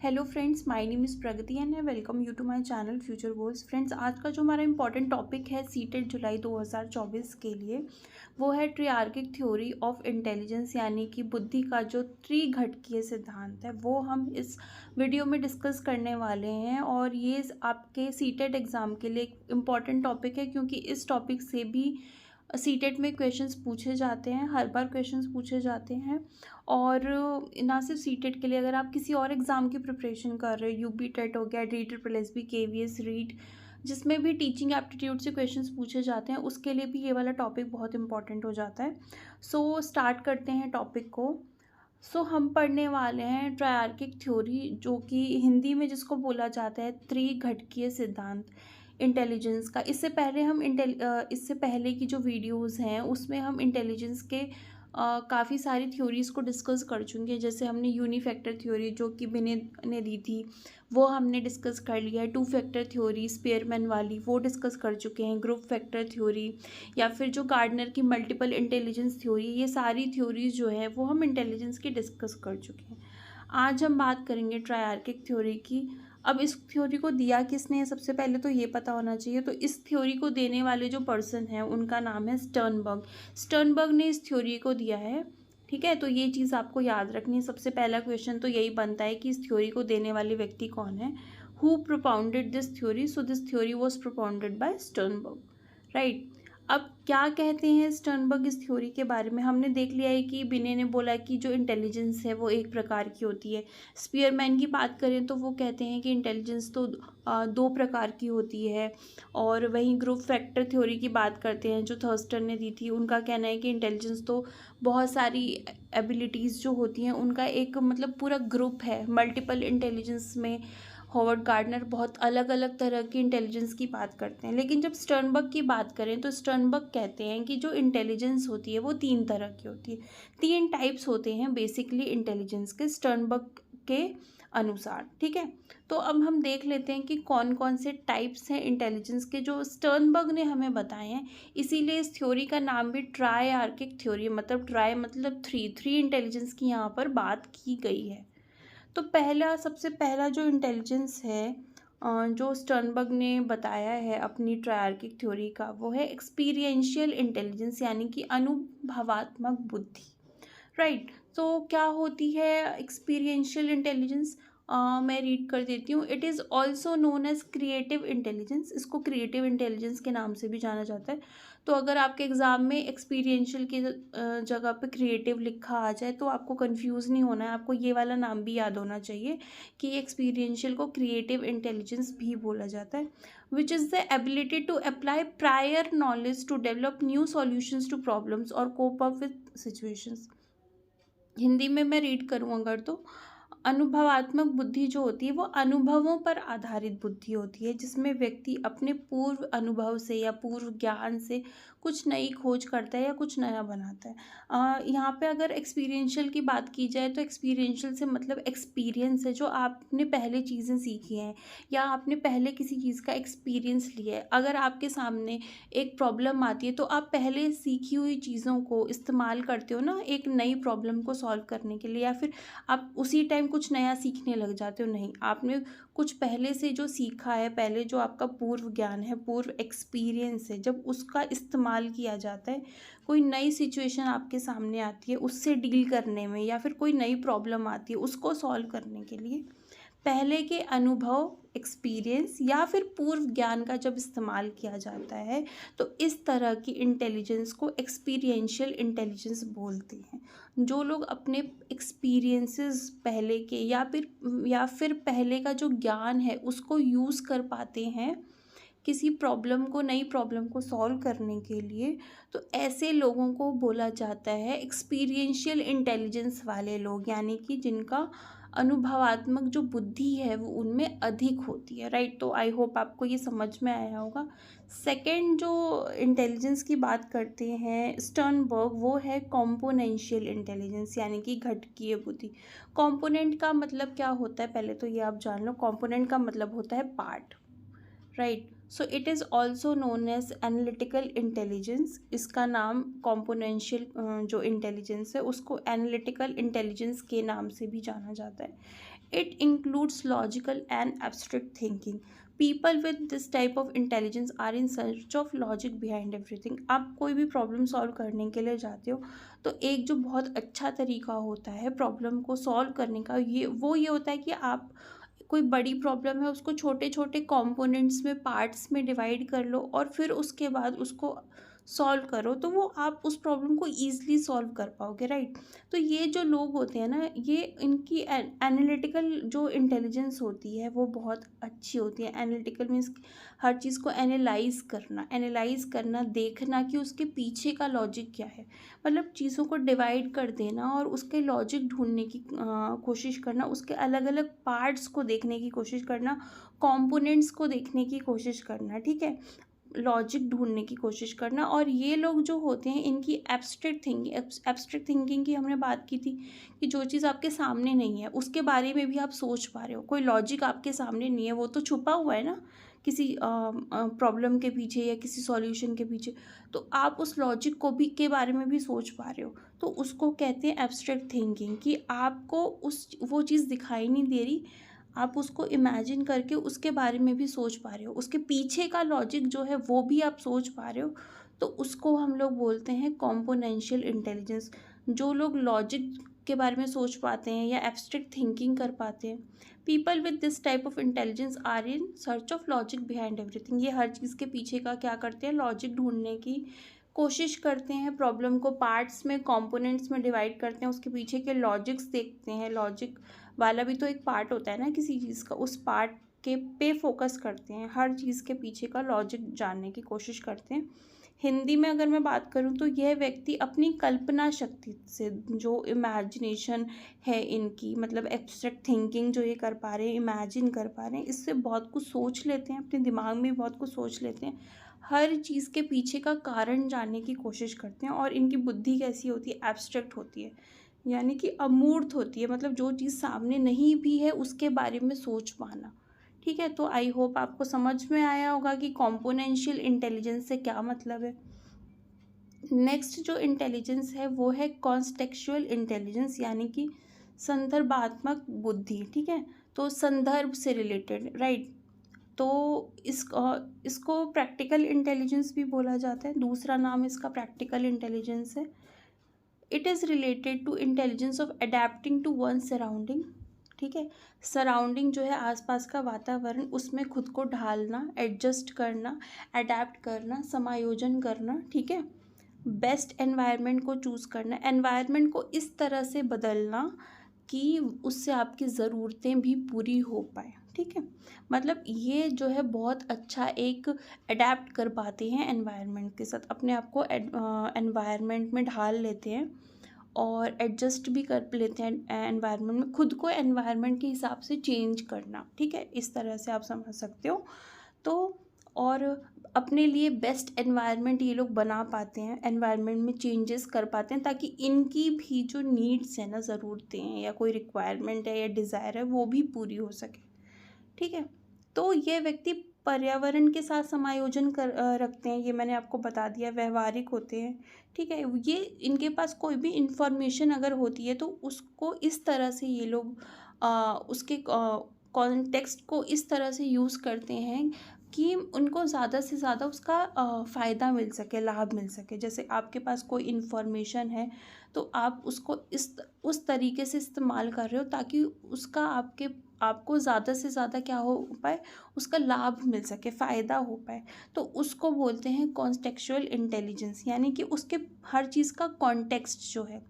Hello friends, my name is Pragati and I welcome you to my channel future goals. Friends, आज का जो हमारा important topic है CTET जुलाई 2024 के लिए, वो है ट्रिआर्किक थ्योरी ऑफ इंटेलिजेंस, यानी कि बुद्धि का जो त्रिघटकीय सिद्धांत है वो हम इस वीडियो में डिस्कस करने वाले हैं। और ये आपके सीटेट एग्ज़ाम के लिए एक इम्पॉर्टेंट टॉपिक है, क्योंकि इस टॉपिक से भी सीटेट में क्वेश्चंस पूछे जाते हैं, हर बार क्वेश्चंस पूछे जाते हैं। और ना सिर्फ सीटेट के लिए, अगर आप किसी और एग्ज़ाम की प्रिपरेशन कर रहे हो, यूपी टेट हो गया, DEET KVS रीट, जिसमें भी टीचिंग एप्टीट्यूड से क्वेश्चंस पूछे जाते हैं, उसके लिए भी ये वाला टॉपिक बहुत इंपॉर्टेंट हो जाता है। सो स्टार्ट करते हैं टॉपिक को। हम पढ़ने वाले हैं ट्रायर्किक थ्योरी, जो कि हिंदी में जिसको बोला जाता है त्रिघटकीय सिद्धांत इंटेलिजेंस का। इससे पहले की जो वीडियोस हैं उसमें हम इंटेलिजेंस के काफ़ी सारी थ्योरीज़ को डिस्कस कर चुके हैं। जैसे हमने यूनिफैक्टर थ्योरी, जो कि बिने ने दी थी, वो हमने डिस्कस कर लिया है। टू फैक्टर थ्योरी स्पीयरमैन वाली, वो डिस्कस कर चुके हैं। ग्रुप फैक्टर थ्योरी, या फिर जो गार्डनर की मल्टीपल इंटेलिजेंस थ्योरी, ये सारी थ्योरीज जो है वो हम इंटेलिजेंस की डिस्कस कर चुके हैं। आज हम बात करेंगे ट्रायर्किक थ्योरी की। अब इस थ्योरी को दिया किसने है, सबसे पहले तो ये पता होना चाहिए। तो इस थ्योरी को देने वाले जो पर्सन हैं उनका नाम है स्टर्नबर्ग। स्टर्नबर्ग ने इस थ्योरी को दिया है, ठीक है। तो ये चीज़ आपको याद रखनी है। सबसे पहला क्वेश्चन तो यही बनता है कि इस थ्योरी को देने वाले व्यक्ति कौन है। Who propounded this theory? So this theory was propounded bye Sternberg, right. अब क्या कहते हैं स्टर्नबर्ग इस थ्योरी के बारे में? हमने देख लिया है कि बिने ने बोला कि जो इंटेलिजेंस है वो एक प्रकार की होती है। स्पीयरमैन की बात करें तो वो कहते हैं कि इंटेलिजेंस तो दो प्रकार की होती है। और वहीं ग्रुप फैक्टर थ्योरी की बात करते हैं, जो थर्स्टन ने दी थी, उनका कहना है कि इंटेलिजेंस तो बहुत सारी एबिलिटीज़ जो होती हैं उनका एक मतलब पूरा ग्रुप है। मल्टीपल इंटेलिजेंस में हॉवर्ड गार्डनर बहुत अलग अलग तरह की इंटेलिजेंस की बात करते हैं। लेकिन जब स्टर्नबर्ग की बात करें तो स्टर्नबर्ग कहते हैं कि जो इंटेलिजेंस होती है वो तीन तरह की होती है। तीन टाइप्स होते हैं बेसिकली इंटेलिजेंस के, स्टर्नबर्ग के अनुसार, ठीक है। तो अब हम देख लेते हैं कि कौन कौन से टाइप्स हैं इंटेलिजेंस के, जो स्टर्नबर्ग ने हमें बताए हैं। इसीलिए इस थ्योरी का नाम भी ट्रायआर्किक थ्योरी, मतलब ट्राई मतलब थ्री इंटेलिजेंस की यहाँ पर बात की गई है। तो सबसे पहला जो इंटेलिजेंस है जो स्टर्नबर्ग ने बताया है अपनी ट्रायर्किक थ्योरी का, वो है एक्सपीरियंशियल इंटेलिजेंस, यानी कि अनुभवात्मक बुद्धि, राइट। तो क्या होती है एक्सपीरियंशियल इंटेलिजेंस? मैं रीड कर देती हूँ। It is also known as creative intelligence. इसको क्रिएटिव इंटेलिजेंस के नाम से भी जाना जाता है। तो अगर आपके एग्ज़ाम में एक्सपीरियंशियल की जगह पे क्रिएटिव लिखा आ जाए तो आपको कंफ्यूज नहीं होना है, आपको ये वाला नाम भी याद होना चाहिए कि एक्सपीरियंशियल को क्रिएटिव इंटेलिजेंस भी बोला जाता है। Which is the ability to apply prior knowledge to develop new solutions to problems और cope up with situations. Hindi में मैं रीड करूँ अगर, तो अनुभवात्मक बुद्धि जो होती है वो अनुभवों पर आधारित बुद्धि होती है, जिसमें व्यक्ति अपने पूर्व अनुभव से या पूर्व ज्ञान से कुछ नई खोज करता है या कुछ नया बनाता है। यहाँ पे अगर एक्सपीरियंशियल की बात की जाए तो एक्सपीरियंशियल से मतलब एक्सपीरियंस है, जो आपने पहले चीज़ें सीखी हैं या आपने पहले किसी चीज़ का एक्सपीरियंस लिया है। अगर आपके सामने एक प्रॉब्लम आती है तो आप पहले सीखी हुई चीज़ों को इस्तेमाल करते हो ना एक नई प्रॉब्लम को सॉल्व करने के लिए, या फिर आप उसी टाइम कुछ नया सीखने लग जाते हो। नहीं, आपने कुछ पहले से जो सीखा है, पहले जो आपका पूर्व ज्ञान है, पूर्व एक्सपीरियंस है, जब उसका इस्तेमाल किया जाता है कोई नई सिचुएशन आपके सामने आती है उससे डील करने में, या फिर कोई नई प्रॉब्लम आती है उसको सॉल्व करने के लिए, पहले के अनुभव एक्सपीरियंस या फिर पूर्व ज्ञान का जब इस्तेमाल किया जाता है, तो इस तरह की इंटेलिजेंस को एक्सपीरियंशियल इंटेलिजेंस बोलते हैं। जो लोग अपने एक्सपीरियंसेस पहले के या फिर पहले का जो ज्ञान है उसको यूज़ कर पाते हैं किसी नई प्रॉब्लम को सॉल्व करने के लिए, तो ऐसे लोगों को बोला जाता है एक्सपीरियंशियल इंटेलिजेंस वाले लोग, यानी कि जिनका अनुभवात्मक जो बुद्धि है वो उनमें अधिक होती है, राइट। तो आई होप आपको ये समझ में आया होगा। सेकंड जो इंटेलिजेंस की बात करते हैं स्टर्नबर्ग, वो है कॉम्पोनेंशियल इंटेलिजेंस, यानी कि घटकीय बुद्धि। कॉम्पोनेंट का मतलब क्या होता है, पहले तो ये आप जान लो। कॉम्पोनेंट का मतलब होता है part, right. So it is also known as analytical intelligence. इसका नाम कॉम्पोनेंशियल जो इंटेलिजेंस है उसको एनालिटिकल इंटेलिजेंस के नाम से भी जाना जाता है। It includes logical and abstract thinking. People with this type of intelligence are in search of logic behind everything. आप कोई भी प्रॉब्लम सॉल्व करने के लिए जाते हो तो एक जो बहुत अच्छा तरीका होता है प्रॉब्लम को सॉल्व करने का ये होता है कि आप कोई बड़ी प्रॉब्लम है उसको छोटे छोटे कंपोनेंट्स में पार्ट्स में डिवाइड कर लो और फिर उसके बाद उसको सॉल्व करो तो वो आप उस प्रॉब्लम को ईजिली सॉल्व कर पाओगे, राइट। तो ये जो लोग होते हैं ना ये इनकी एनालिटिकल जो इंटेलिजेंस होती है वो बहुत अच्छी होती है। एनालिटिकल मीन्स हर चीज़ को एनालाइज करना देखना कि उसके पीछे का लॉजिक क्या है, मतलब चीज़ों को डिवाइड कर देना और उसके लॉजिक ढूंढने की कोशिश करना, उसके अलग अलग पार्ट्स को देखने की कोशिश करना, कंपोनेंट्स को देखने की कोशिश करना, ठीक है, लॉजिक ढूंढने की कोशिश करना। और ये लोग जो होते हैं इनकी एब्स्ट्रैक्ट थिंकिंग की हमने बात की थी कि जो चीज़ आपके सामने नहीं है उसके बारे में भी आप सोच पा रहे हो, कोई लॉजिक आपके सामने नहीं है वो तो छुपा हुआ है ना किसी प्रॉब्लम के पीछे या किसी सॉल्यूशन के पीछे, तो आप उस लॉजिक को भी के बारे में भी सोच पा रहे हो, तो उसको कहते हैं एब्स्ट्रैक्ट थिंकिंग। कि आपको वो चीज़ दिखाई नहीं दे रही, आप उसको इमेजिन करके उसके बारे में भी सोच पा रहे हो, उसके पीछे का लॉजिक जो है वो भी आप सोच पा रहे हो, तो उसको हम लोग बोलते हैं कॉम्पोनेंशियल इंटेलिजेंस। जो लोग लॉजिक के बारे में सोच पाते हैं या एब्स्ट्रैक्ट थिंकिंग कर पाते हैं, people with this type of intelligence are in search of logic behind everything. ये हर चीज़ के पीछे का क्या करते हैं, लॉजिक ढूंढने की कोशिश करते हैं, प्रॉब्लम को पार्ट्स में कंपोनेंट्स में डिवाइड करते हैं, उसके पीछे के लॉजिक्स देखते हैं, लॉजिक वाला भी तो एक पार्ट होता है ना किसी चीज़ का, उस पार्ट के पे फोकस करते हैं, हर चीज़ के पीछे का लॉजिक जानने की कोशिश करते हैं। हिंदी में अगर मैं बात करूं तो यह व्यक्ति अपनी कल्पना शक्ति से, जो इमेजिनेशन है इनकी, मतलब एब्स्ट्रैक्ट थिंकिंग जो ये कर पा रहे हैं, इमेजिन कर पा रहे हैं, इससे बहुत कुछ सोच लेते हैं, अपने दिमाग में बहुत कुछ सोच लेते हैं, हर चीज़ के पीछे का कारण जानने की कोशिश करते हैं। और इनकी बुद्धि कैसी होती है, एब्स्ट्रैक्ट होती है, यानी कि अमूर्त होती है, मतलब जो चीज़ सामने नहीं भी है उसके बारे में सोच पाना, ठीक है। तो आई होप आपको समझ में आया होगा कि कॉम्पोनेंशियल इंटेलिजेंस से क्या मतलब है। नेक्स्ट जो इंटेलिजेंस है वो है कॉन्टेक्सचुअल इंटेलिजेंस, यानी कि संदर्भात्मक बुद्धि, ठीक है, तो संदर्भ से रिलेटेड, राइट। तो इसको प्रैक्टिकल इंटेलिजेंस भी बोला जाता है, दूसरा नाम इसका प्रैक्टिकल इंटेलिजेंस है। It is related to intelligence of adapting to one surrounding, ठीक है, सराउंडिंग जो है आसपास का वातावरण उसमें खुद को ढालना, एडजस्ट करना, अडेप्ट करना, समायोजन करना, ठीक है, बेस्ट एनवायरनमेंट को चूज़ करना, एनवायरनमेंट को इस तरह से बदलना कि उससे आपकी ज़रूरतें भी पूरी हो पाए, ठीक है। मतलब ये जो है बहुत अच्छा एक अडेप्ट कर पाते हैं एनवायरनमेंट के साथ, अपने आप को एनवायरनमेंट में ढाल लेते हैं और एडजस्ट भी कर लेते हैं एनवायरनमेंट में, खुद को एनवायरनमेंट के हिसाब से चेंज करना, ठीक है, इस तरह से आप समझ सकते हो। तो और अपने लिए बेस्ट एनवायरनमेंट ये लोग बना पाते हैं, एनवायरनमेंट में चेंजेस कर पाते हैं ताकि इनकी भी जो नीड्स हैं ना, ज़रूरतें हैं या कोई रिक्वायरमेंट है या डिज़ायर है वो भी पूरी हो सके, ठीक है। तो ये व्यक्ति पर्यावरण के साथ समायोजन कर रखते हैं, ये मैंने आपको बता दिया, व्यवहारिक होते हैं, ठीक है। ये इनके पास कोई भी इंफॉर्मेशन अगर होती है तो उसको इस तरह से ये लोग उसके कॉन्टेक्स्ट को इस तरह से यूज़ करते हैं कि उनको ज़्यादा से ज़्यादा उसका फ़ायदा मिल सके, लाभ मिल सके। जैसे आपके पास कोई इन्फॉर्मेशन है तो आप उसको उस तरीके से इस्तेमाल कर रहे हो ताकि उसका आपको ज़्यादा से ज़्यादा क्या हो पाए, उसका लाभ मिल सके, फ़ायदा हो पाए, तो उसको बोलते हैं कॉन्टेक्सचुअल इंटेलिजेंस। यानी कि उसके हर चीज़ का कॉन्टेक्स्ट जो है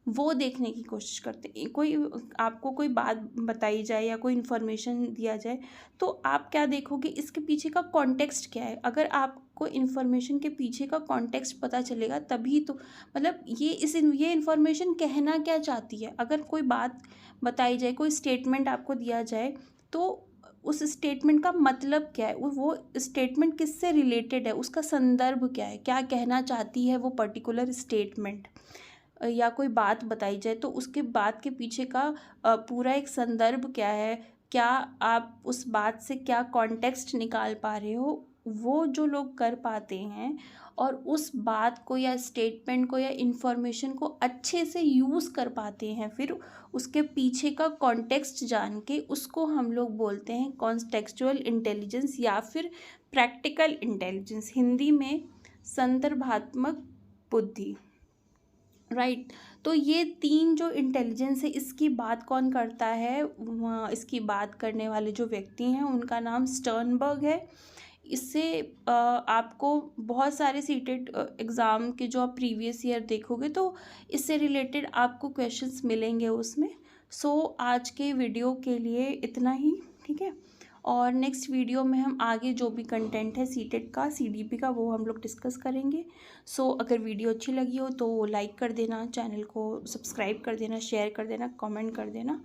वो देखने की कोशिश करते हैं। आपको कोई बात बताई जाए या कोई इन्फॉर्मेशन दिया जाए तो आप क्या देखोगे, इसके पीछे का कॉन्टेक्स्ट क्या है। अगर आपको इन्फॉर्मेशन के पीछे का कॉन्टेक्स्ट पता चलेगा तभी तो, मतलब ये इन्फॉर्मेशन कहना क्या चाहती है। अगर कोई बात बताई जाए, कोई स्टेटमेंट आपको दिया जाए तो उस स्टेटमेंट का मतलब क्या है, वो स्टेटमेंट किससे रिलेटेड है, उसका संदर्भ क्या है, क्या कहना चाहती है वो पर्टिकुलर स्टेटमेंट, या कोई बात बताई जाए तो उसके बात के पीछे का पूरा एक संदर्भ क्या है, क्या आप उस बात से क्या कॉन्टेक्स्ट निकाल पा रहे हो, वो जो लोग कर पाते हैं और उस बात को या स्टेटमेंट को या इन्फॉर्मेशन को अच्छे से यूज़ कर पाते हैं, फिर उसके पीछे का कॉन्टेक्स्ट जान के, उसको हम लोग बोलते हैं कॉन्टेक्चुअल इंटेलिजेंस या फिर प्रैक्टिकल इंटेलिजेंस, हिंदी में संदर्भात्मक बुद्धि। राइट। तो ये तीन जो इंटेलिजेंस है, इसकी बात कौन करता है? इसकी बात करने वाले जो व्यक्ति हैं उनका नाम स्टर्नबर्ग है। इससे आपको बहुत सारे सीटेट एग्ज़ाम के जो आप प्रीवियस ईयर देखोगे तो इससे रिलेटेड आपको क्वेश्चंस मिलेंगे उसमें। सो आज के वीडियो के लिए इतना ही, ठीक है। और नेक्स्ट वीडियो में हम आगे जो भी कंटेंट है सीटेट का, सीडीपी का, वो हम लोग डिस्कस करेंगे। सो अगर वीडियो अच्छी लगी हो तो लाइक कर देना, चैनल को सब्सक्राइब कर देना, शेयर कर देना, कमेंट कर देना।